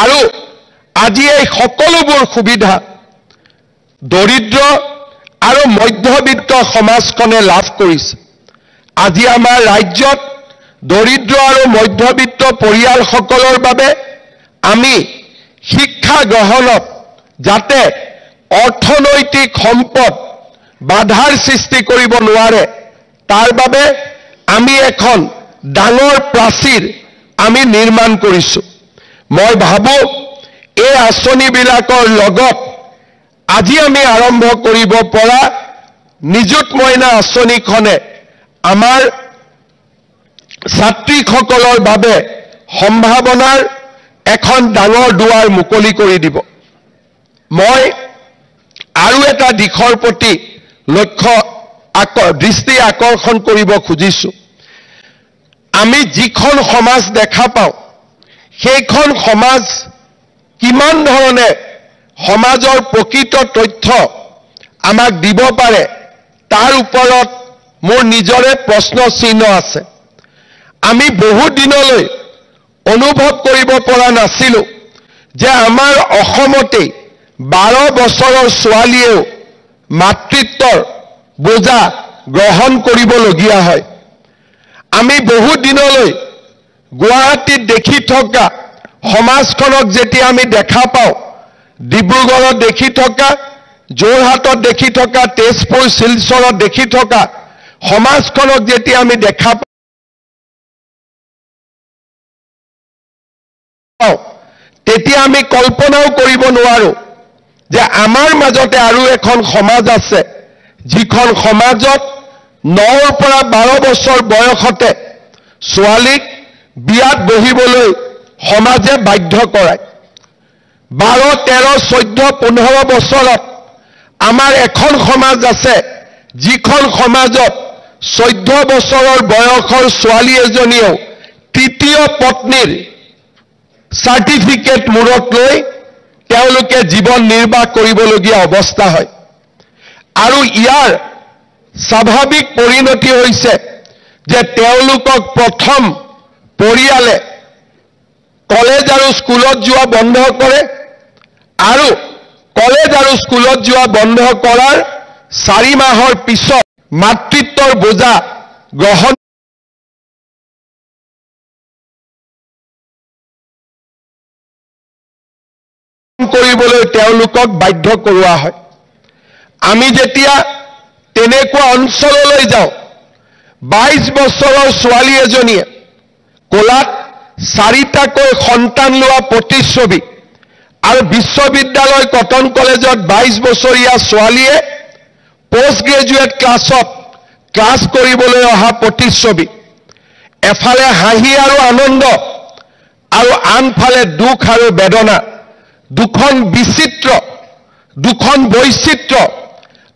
Speaker 1: আৰু আজি এই সকলোবোৰ সুবিধা দৰিদ্ৰ আৰু মধ্যবিত্ত সমাজখনে লাভ কৰিছে। আজি আমাৰ ৰাজ্যত দৰিদ্ৰ আৰু মধ্যবিত্ত পৰিয়ালসকলৰ বাবে আমি শিক্ষা গ্ৰহণত যাতে অৰ্থনৈতিক সম্পদ বাধাৰ সৃষ্টি কৰিব নোৱাৰে, তাৰ বাবে আমি এখন ডাঙৰ প্ৰাচীৰ আমি নিৰ্মাণ কৰিছোঁ। মই ভাবোঁ এই আঁচনিবিলাকৰ লগত আজি আমি আৰম্ভ কৰিব পৰা নিযুত মইনা আঁচনিখনে আমাৰ ছাত্ৰীসকলৰ বাবে সম্ভাৱনাৰ এখন ডাঙৰ দুৱাৰ মুকলি কৰি দিব। মই আৰু এটা দিশৰ প্ৰতি দৃষ্টি আকৰ্ষণ কৰিব খুজিছোঁ। আমি যিখন সমাজ দেখা পাওঁ, সেইখন সমাজ কিমান ধৰণে সমাজৰ প্ৰকৃত তথ্য আমাক দিব পাৰে, তাৰ ওপৰত মোৰ নিজৰে প্ৰশ্ন চিহ্ন আছে। আমি বহু দিনলৈ অনুভৱ কৰিব পৰা নাছিলোঁ যে আমাৰ অসমতেই 12 বছৰৰ ছোৱালীয়েও মাতৃত্বৰ বোজা গ্ৰহণ কৰিবলগীয়া হয়। আমি বহু দিনলৈ গুৱাহাটীত দেখি থকা সমাজখনক যেতিয়া আমি দেখা পাওঁ, ডিব্ৰুগড়ত দেখি থকা, যোৰহাটত দেখি থকা, তেজপুৰ শিলচৰত দেখি থকা সমাজখনক যেতিয়া আমি দেখা পাওঁ, তেতিয়া আমি কল্পনাও কৰিব নোৱাৰোঁ যে আমাৰ মাজতে আৰু এখন সমাজ আছে, যিখন সমাজত 9ৰ পৰা 12 বছৰ বয়সতে ছোৱালীক বিয়াত বহিবলৈ সমাজে বাধ্য কৰায়। 12, 13, 14, 15 বছৰত আমাৰ এখন সমাজ আছে, যিখন সমাজত 14 বছৰৰ বয়সৰ ছোৱালী এজনীয়েও তৃতীয় পত্নীৰ চাৰ্টিফিকেট মূৰত লৈ তেওঁলোকে জীৱন নিৰ্বাহ কৰিবলগীয়া অৱস্থা হয়। আৰু ইয়াৰ স্বাভাৱিক পৰিণতি হৈছে যে তেওঁলোকক প্ৰথম পৰিয়ালে কলেজ আৰু স্কুলত যোৱা বন্ধ কৰে, আৰু কলেজ আৰু স্কুলত যোৱা বন্ধ কৰাৰ 4 মাহৰ পিছত মাতৃত্বৰ বোজা গ্ৰহণ কৰিবলৈ তেওঁলোকক বাধ্য কৰোৱা হয়। আমি যেতিয়া তেনেকুৱা অঞ্চললৈ যাওঁ, 22 বছৰৰ ছোৱালী এজনীয়ে কোলাত 4টাকৈ সন্তান লোৱা প্ৰতিচ্ছবি, আৰু বিশ্ববিদ্যালয় কটন কলেজত 22 বছৰীয়া ছোৱালীয়ে পোষ্ট গ্ৰেজুৱেট ক্লাছত ক্লাছ কৰিবলৈ অহা প্ৰতিচ্ছবি, এফালে হাঁহি আৰু আনন্দ আৰু আনফালে দুখ আৰু বেদনা, দুখন বিচিত্ৰ, দুখন বৈচিত্ৰ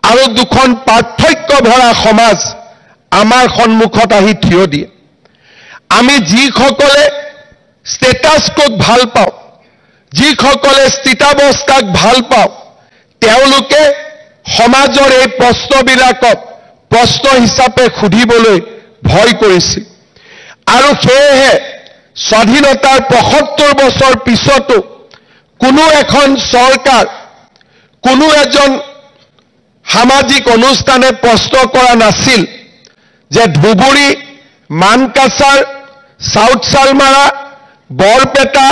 Speaker 1: আৰু দুখন পাৰ্থক্য ভৰা সমাজ আমাৰ সন্মুখত আহি থিয় দিয়ে। আমি যিসকলে ষ্টেটাছক ভাল পাওঁ, যিসকলে স্থিতাৱস্থাক ভাল পাওঁ, তেওঁলোকে সমাজৰ এই প্ৰশ্নবিলাকক প্ৰশ্ন হিচাপে সুধিবলৈ ভয় কৰিছিল। আৰু সেয়েহে স্বাধীনতাৰ 75 বছৰ পিছতো কোনো এখন চৰকাৰ, কোনো এজন সামাজিক অনুষ্ঠানে প্ৰশ্ন কৰা নাছিল যে ধুবুৰী, মানকাছাৰ, সাউথ চালমাৰা, বৰপেটা,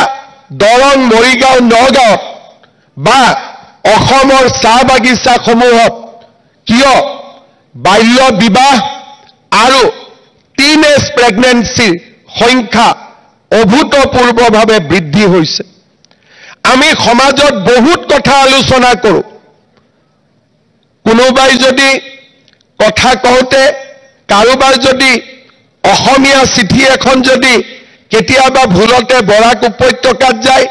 Speaker 1: দৰং, মৰিগাঁও, নগাঁও বা অসমৰ চাহ বাগিচাসমূহত কিয় বাল্য বিবাহ আৰু টিনেজ প্ৰেগনেন্সিৰ সংখ্যা অভূতপূৰ্বভাৱে বৃদ্ধি হৈছে। আমি সমাজত বহুত কথা আলোচনা কৰোঁ। কোনোবাই যদি কথা কওঁতে কাৰোবাৰ যদি অসমীয়া চিঠি এখন যদি কেতিয়াবা ভুলতে বৰাক উপত্যকাত যায়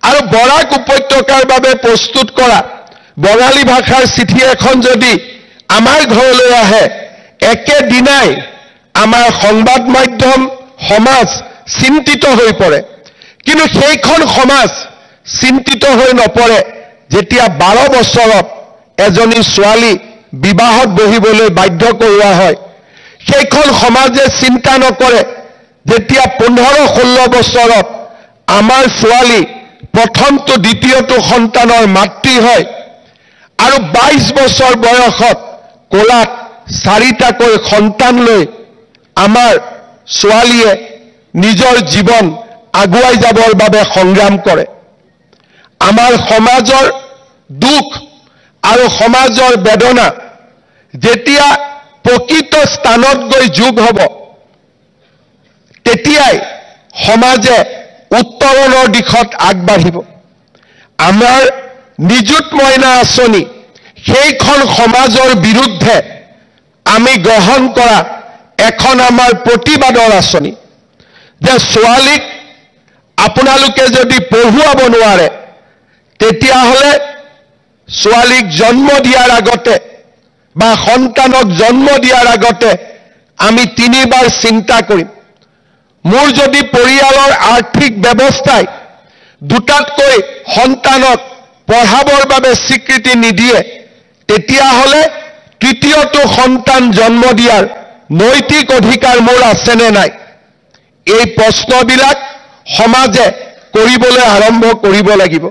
Speaker 1: আৰু বৰাক উপত্যকাৰ বাবে প্ৰস্তুত কৰা বঙালী ভাষাৰ চিঠি এখন যদি আমাৰ ঘৰলৈ আহে, একেদিনাই আমাৰ সংবাদ মাধ্যম সমাজ চিন্তিত হৈ পৰে। কিন্তু সেইখন সমাজ চিন্তিত হৈ নপৰে যেতিয়া 12 বছৰত এজনী ছোৱালী বিবাহত বহিবলৈ বাধ্য কৰোৱা হয়। সেইখন সমাজে চিন্তা নকৰে যেতিয়া 15-16 বছৰত আমাৰ ছোৱালী প্ৰথমটো দ্বিতীয়টো সন্তানৰ মাতৃ হয় আৰু 22 বছৰ বয়সত কোলাত 4টাকৈ সন্তান লৈ আমাৰ ছোৱালীয়ে নিজৰ জীৱন আগুৱাই যাবৰ বাবে সংগ্ৰাম কৰে। আমাৰ সমাজৰ দুখ আৰু সমাজৰ বেদনা যেতিয়া প্ৰকৃত স্থানত গৈ যোগ হ'ব, তেতিয়াই সমাজে উত্তৰণৰ দিশত আগবাঢ়িব। আমাৰ নিযুত মইনা আঁচনি সেইখন সমাজৰ বিৰুদ্ধে আমি গ্ৰহণ কৰা এখন আমাৰ প্ৰতিবাদৰ আঁচনি যে ছোৱালীক আপোনালোকে যদি পঢ়ুৱাব নোৱাৰে তেতিয়াহ'লে ছোৱালীক জন্ম দিয়াৰ আগতে বা সন্তানক জন্ম দিয়াৰ আগতে আমি 3বাৰ চিন্তা কৰিম। মোৰ যদি পৰিয়ালৰ আৰ্থিক ব্যৱস্থাই 2টাতকৈ সন্তানক পঢ়াবৰ বাবে স্বীকৃতি নিদিয়ে, তেতিয়াহ'লে 3য়টো সন্তান জন্ম দিয়াৰ নৈতিক অধিকাৰ মোৰ আছেনে নাই? এই প্ৰশ্নবিলাক সমাজে কৰিবলৈ আৰম্ভ কৰিব লাগিব।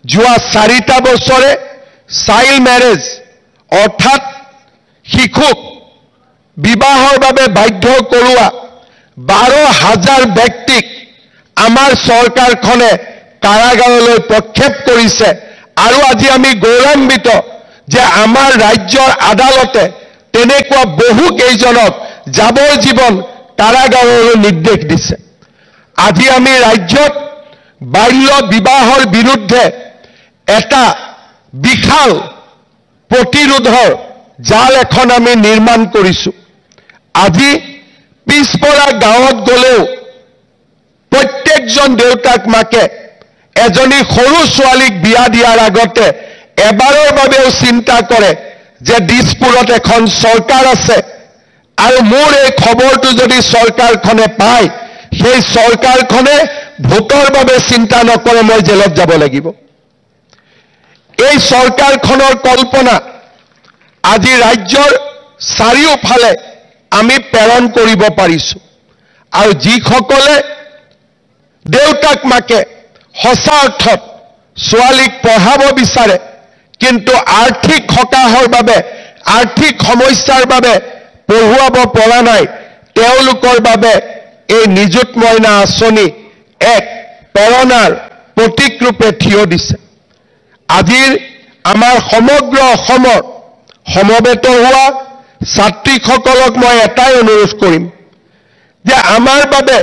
Speaker 1: যোৱা 4টা বছৰে চাইল্ড মেৰেজ অৰ্থাৎ শিশুক বিবাহৰ বাবে বাধ্য কৰোৱা 12,000 ব্যক্তিক আমাৰ চৰকাৰখনে কাৰাগাৰলৈ প্ৰক্ষেপ কৰিছে। আৰু আজি আমি গৌৰৱান্বিত যে আমাৰ ৰাজ্যৰ আদালতে তেনেকুৱা বহু কেইজনক যাৱজ্জীৱন কাৰাগাৰলৈ নিৰ্দেশ দিছে। আজি আমি ৰাজ্যত বাল্য বিবাহৰ বিৰুদ্ধে এটা বিশাল প্ৰতিৰোধৰ জাল এখন আমি নিৰ্মাণ কৰিছোঁ। আজি পিছপৰা গাঁৱত গ'লেও প্ৰত্যেকজন দেউতাক মাকে এজনী সৰু ছোৱালীক বিয়া দিয়াৰ আগতে এবাৰৰ বাবেও চিন্তা কৰে যে দিছপুৰত এখন চৰকাৰ আছে আৰু মোৰ এই খবৰটো যদি চৰকাৰখনে পায়, সেই চৰকাৰখনে ভোটৰ বাবে চিন্তা নকৰে মই জেলত যাব লাগিব। এই চৰকাৰখনৰ কল্পনা আজি ৰাজ্যৰ চাৰিওফালে আমি প্ৰেৰণ কৰিব পাৰিছোঁ। আৰু যিসকলে দেউতাক মাকে সঁচা অৰ্থত ছোৱালীক পঢ়াব বিচাৰে কিন্তু আৰ্থিক সকাহৰ বাবে, আৰ্থিক সমস্যাৰ বাবে পঢ়ুৱাব পৰা নাই, তেওঁলোকৰ বাবে এই নিযুত মইনা আঁচনি এক প্ৰেৰণাৰ প্ৰতীকৰূপে থিয় দিছে। আজিৰ আমাৰ সমগ্ৰ অসমৰ সমবেত হোৱা ছাত্ৰীসকলক মই এটাই অনুৰোধ কৰিম যে আমাৰ বাবে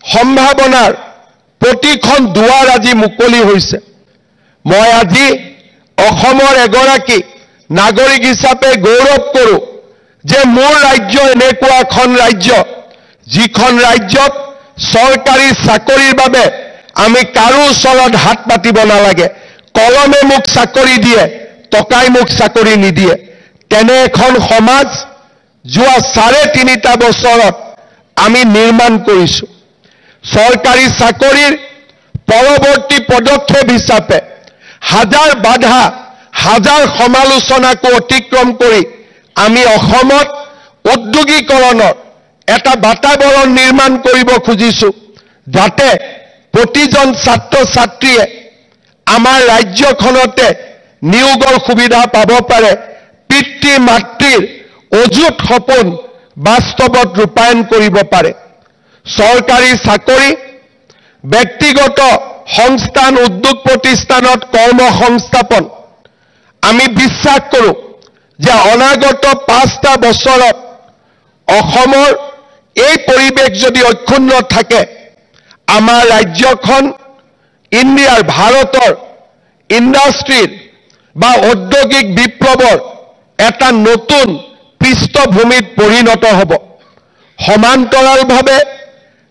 Speaker 1: সম্ভাৱনাৰ প্ৰতিখন দুৱাৰ আজি মুকলি হৈছে। মই আজি অসমৰ এগৰাকী নাগৰিক হিচাপে গৌৰৱ কৰোঁ যে মোৰ ৰাজ্য এনেকুৱা এখন ৰাজ্য যিখন ৰাজ্যত চৰকাৰী চাকৰিৰ বাবে আমি কাৰো ওচৰত হাত পাতিব নালাগে। কলমে মোক চাকৰি দিয়ে, টকাই মোক চাকৰি নিদিয়ে। তেনে এখন সমাজ যোৱা 3.5 বছৰত আমি নিৰ্মাণ কৰিছোঁ। চৰকাৰী চাকৰিৰ পৰৱৰ্তী পদক্ষেপ হিচাপে হাজাৰ বাধা, হাজাৰ সমালোচনাকো অতিক্ৰম কৰি আমি অসমত উদ্যোগীকৰণৰ এটা বাতাবৰণ নিৰ্মাণ কৰিব খুজিছোঁ যাতে প্ৰতিজন ছাত্ৰ ছাত্ৰীয়ে আমাৰ ৰাজ্যখনতে নিয়োগৰ সুবিধা পাব পাৰে পিতৃ মাতৃৰ অযুত সপোন বাস্তৱত ৰূপায়ণ কৰিব পাৰে। চৰকাৰী চাকৰি, ব্যক্তিগত সংস্থান, উদ্যোগ প্ৰতিষ্ঠানত কৰ্ম সংস্থাপন, আমি বিশ্বাস কৰোঁ যে অনাগত 5টা বছৰত অসমৰ এই পৰিৱেশ যদি অক্ষুণ্ণ থাকে, আমাৰ ৰাজ্যখন ইণ্ডিয়াৰ ভাৰতৰ ইণ্ডাষ্ট্ৰীৰ বা ঔদ্যোগিক বিপ্লৱৰ এটা নতুন পৃষ্ঠভূমিত পৰিণত হ'ব। সমান্তৰালভাৱে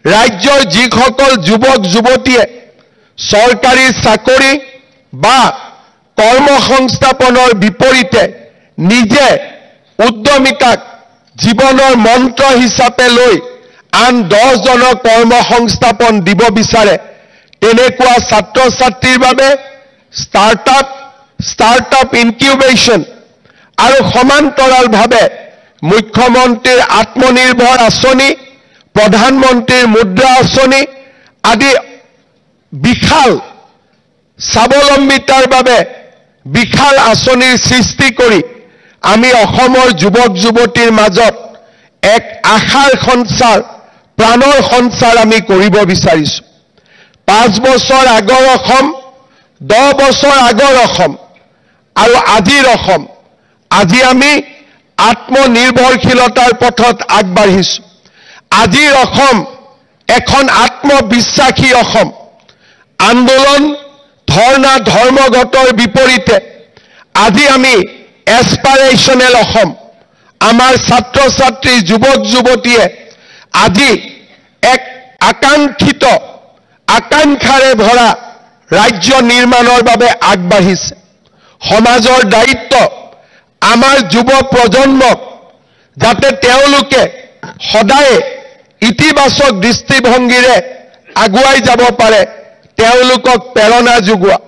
Speaker 1: ৰাজ্যৰ যিসকল যুৱক যুৱতীয়ে চৰকাৰী চাকৰি বা কৰ্মসংস্থাপনৰ বিপৰীতে নিজে উদ্যমিতাক জীৱনৰ মন্ত্ৰ হিচাপে লৈ আন 10জনক কৰ্মসংস্থাপন দিব বিচাৰে, তেনেকুৱা ছাত্ৰ ছাত্ৰীৰ বাবে ষ্টাৰ্টআপ ইনকিউবেশ্যন আৰু সমান্তৰালভাৱে মুখ্যমন্ত্ৰীৰ আত্মনিৰ্ভৰ আঁচনি, প্ৰধানমন্ত্ৰীৰ মুদ্ৰা আঁচনি আদি বিশাল স্বাৱলম্বিতাৰ বাবে বিশাল আঁচনিৰ সৃষ্টি কৰি আমি অসমৰ যুৱক যুৱতীৰ মাজত এক আশাৰ সঞ্চাৰ, প্ৰাণৰ সঞ্চাৰ আমি কৰিব বিচাৰিছোঁ। 5 বছৰ আগৰ অসম, 10 বছৰ আগৰ অসম আৰু আজিৰ অসম, আজি আমি আত্মনিৰ্ভৰশীলতাৰ পথত আগবাঢ়িছোঁ। আজিৰ অসম এখন আত্মবিশ্বাসী অসম। আন্দোলন, ধৰ্ণা, ধৰ্মঘটৰ বিপৰীতে আজি আমি এছপাৰেশ্যনেল অসম। আমাৰ ছাত্ৰ ছাত্ৰী, যুৱক যুৱতীয়ে আজি এক আকাংক্ষিত, আকাংক্ষাৰে ভৰা ৰাজ্য নিৰ্মাণৰ বাবে আগবাঢ়িছে। সমাজৰ দায়িত্ব আমাৰ যুৱ প্ৰজন্মক, যাতে তেওঁলোকে সদায় ইতিবাচক দৃষ্টিভংগীৰে আগুৱাই যাব পাৰে, তেওঁলোকক প্ৰেৰণা যোগোৱা,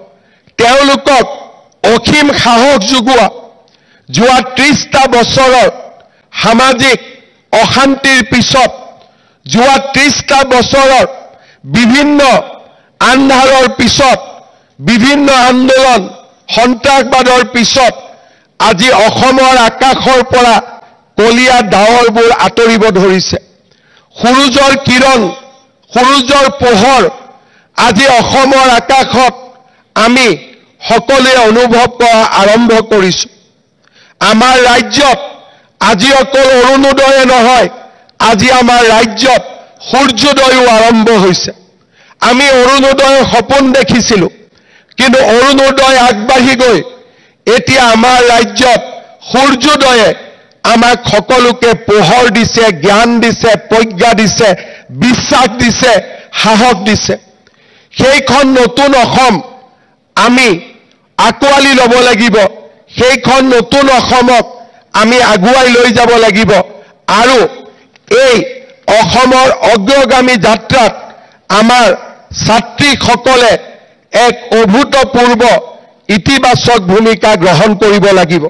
Speaker 1: তেওঁলোকক অসীম সাহস যোগোৱা। যোৱা 30টা বছৰৰ সামাজিক অশান্তিৰ পিছত, যোৱা 30টা বছৰৰ বিভিন্ন আন্ধাৰৰ পিছত, বিভিন্ন আন্দোলন, সন্ত্ৰাসবাদৰ পিছত আজি অসমৰ আকাশৰ পৰা কলীয়া ডাৱৰবোৰ আঁতৰিব ধৰিছে। সূৰুজৰ কিৰণ, সূৰুজৰ পোহৰ আজি অসমৰ আকাশত আমি সকলোৱে অনুভৱ কৰা আৰম্ভ কৰিছোঁ। আমাৰ ৰাজ্যত আজি অকল অৰুণোদয়ে নহয়, আজি আমাৰ ৰাজ্যত সূৰ্যোদয়ো আৰম্ভ হৈছে। আমি অৰুণোদয়ৰ সপোন দেখিছিলোঁ, কিন্তু অৰুণোদয় আগবাঢ়ি গৈ এতিয়া আমাৰ ৰাজ্যত সূৰ্যোদয়ে আমাক সকলোকে পোহৰ দিছে, জ্ঞান দিছে, প্ৰজ্ঞা দিছে, বিশ্বাস দিছে, সাহস দিছে। সেইখন নতুন অসম আমি আঁকোৱালি ল'ব লাগিব। সেইখন নতুন অসমক আমি আগুৱাই লৈ যাব লাগিব আৰু এই অসমৰ অগ্ৰগামী যাত্ৰাত আমাৰ ছাত্ৰীসকলে এক অভূতপূৰ্ব ইতিবাচক ভূমিকা গ্ৰহণ কৰিব লাগিব।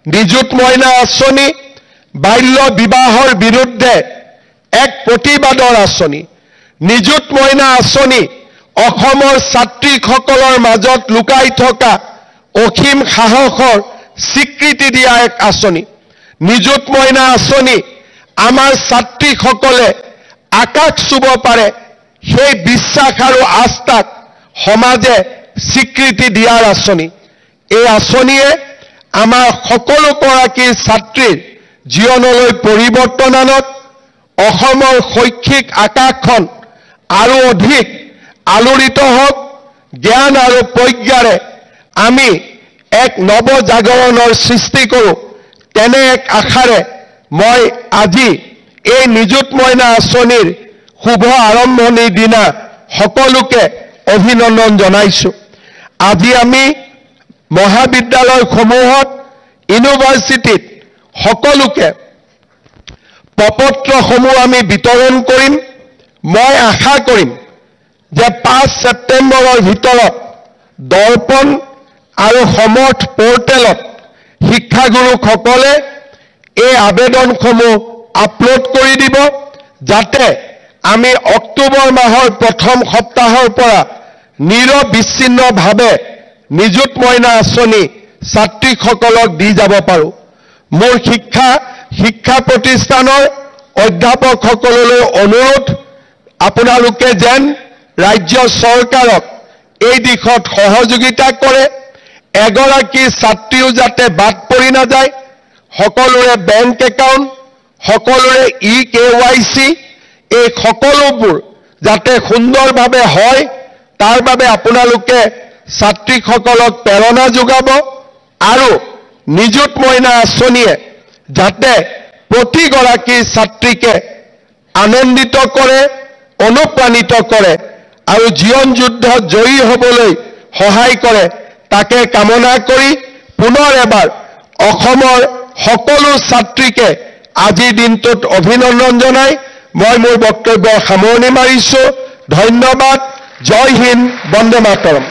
Speaker 1: নিযুত মইনা আঁচনি বাল্য বিবাহৰ বিৰুদ্ধে এক প্ৰতিবাদৰ আঁচনি। নিযুত মইনা আঁচনি অসমৰ ছাত্ৰীসকলৰ মাজত লুকাই থকা অসীম সাহসৰ স্বীকৃতি দিয়া এক আঁচনি। নিযুত মইনা আঁচনি আমাৰ ছাত্ৰীসকলে আকাশ চুব পাৰে, সেই বিশ্বাস আৰু আস্থাক সমাজে স্বীকৃতি দিয়াৰ আঁচনি। এই আঁচনিয়ে আমাৰ সকলোগৰাকী ছাত্ৰীৰ জীৱনলৈ পৰিৱৰ্তন আনক, অসমৰ শৈক্ষিক আকাশখন আৰু অধিক আলোড়িত হওক, জ্ঞান আৰু প্ৰজ্ঞাৰে আমি এক নৱজাগৰণৰ সৃষ্টি কৰোঁ। তেনে এক আশাৰে মই আজি এই নিযুত মইনা আঁচনিৰ শুভ আৰম্ভণিৰ দিনা সকলোকে অভিনন্দন জনাইছোঁ। আজি আমি মহাবিদ্যালয়সমূহত, ইউনিভাৰ্চিটিত সকলোকে প্ৰপত্ৰসমূহ আমি বিতৰণ কৰিম। মই আশা কৰিম যে 5 ছেপ্টেম্বৰৰ ভিতৰত দৰ্পণ আৰু সমৰ্থ পৰ্টেলত শিক্ষাগুৰুসকলে এই আবেদনসমূহ আপলোড কৰি দিব, যাতে আমি অক্টোবৰ মাহৰ প্ৰথম সপ্তাহৰ পৰা নিৰবিচ্ছিন্নভাৱে নিযুত মইনা আঁচনি ছাত্ৰীসকলক দি যাব পাৰোঁ। মোৰ শিক্ষা প্ৰতিষ্ঠানৰ অধ্যাপকসকললৈ অনুৰোধ, আপোনালোকে যেন ৰাজ্য চৰকাৰক এই দিশত সহযোগিতা কৰে, এগৰাকী ছাত্ৰীও যাতে বাদ পৰি নাযায়, সকলোৰে বেংক একাউণ্ট, সকলোৰে eKYC এই সকলোবোৰ যাতে সুন্দৰভাৱে হয়, তাৰ বাবে আপোনালোকে ছাত্ৰীসকলক প্ৰেৰণা যোগাব আৰু নিযুত মইনা আঁচনিয়ে যাতে প্ৰতিগৰাকী ছাত্ৰীকে আনন্দিত কৰে, অনুপ্ৰাণিত কৰে আৰু জীৱন যুদ্ধত জয়ী হ'বলৈ সহায় কৰে, তাকে কামনা কৰি পুনৰ এবাৰ অসমৰ সকলো ছাত্ৰীকে আজিৰ দিনটোত অভিনন্দন জনাই মই মোৰ বক্তব্যৰ সামৰণি মাৰিছোঁ। ধন্যবাদ। জয় হিন্দ, বন্দে মাতৰম।